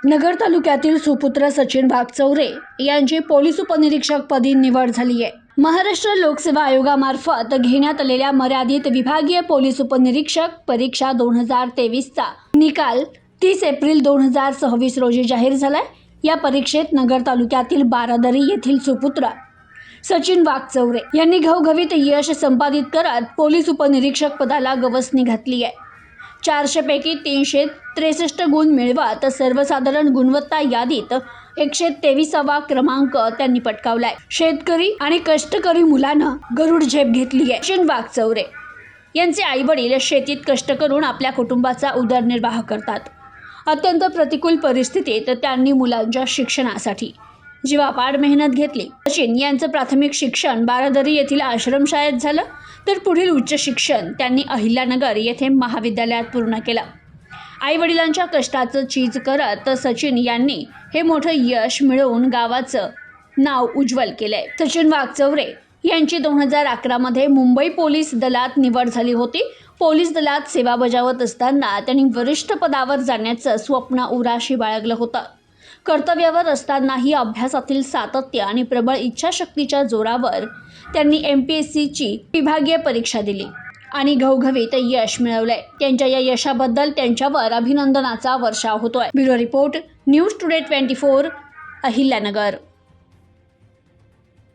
नगर तालुक्यातील सुपुत्र सचिन वाघचौरे यांची पोलीस उपनिरीक्षक पदी निवड झाली आहे। महाराष्ट्र लोकसेवा आयोगामार्फत घेण्यात आलेल्या मर्यादित विभागीय पोलीस उपनिरीक्षक परीक्षा 2023 चा निकाल 30 एप्रिल 2026 रोजी जाहीर झालाय। या परीक्षेत नगर तालुक्यातील बारादरी येथील सुपुत्र सचिन वाघचौरे यांनी घवघवीत यश संपादित करत पोलीस उपनिरीक्षक पदाला गवसणी घातली आहे। 400 पैकी 363 गुण मिळवत सर्वसाधारण गुणवत्ता यादीत 123वा क्रमांक त्यांनी पटकावलाय। शेतकरी आणि कष्टकरी मुलांना गरुड झेप घेतली आहे। सचिन वाघचौरे यांचे आई वडील शेतीत कष्ट करून आपल्या कुटुंबाचा उदरनिर्वाह करतात। अत्यंत प्रतिकूल परिस्थितीत त्यांनी मुलांच्या शिक्षणासाठी जीवापाड मेहनत घेतली। सचिन यांचं प्राथमिक शिक्षण बारादरी येथील आश्रमशाळेत झालं, तर पुढील उच्च शिक्षण त्यांनी अहिल्यानगर येथे महाविद्यालयात पूर्ण केलं। आई वडिलांच्या कष्टाचं चीज करत सचिन यांनी हे मोठं यश मिळवून गावाचं नाव उज्ज्वल केलंय। सचिन वाघचौरे यांची 2011 मध्ये मुंबई पोलीस दलात निवड झाली होती। पोलीस दलात सेवा बजावत असताना त्यांनी वरिष्ठ पदावर जाण्याचं स्वप्न उराशी बाळगलं होतं। कर्तव्यावर असतानाही अभ्यासातील सातत्य आणि प्रबळ इच्छाशक्तीच्या जोरावर त्यांनी MPSCची विभागीय परीक्षा दिली आणि घवघवीत यश मिळवलंय। त्यांच्या या यशाबद्दल त्यांच्यावर अभिनंदनाचा वर्षाव होतोय। Bureau report, news today 24, Ahilyanagar.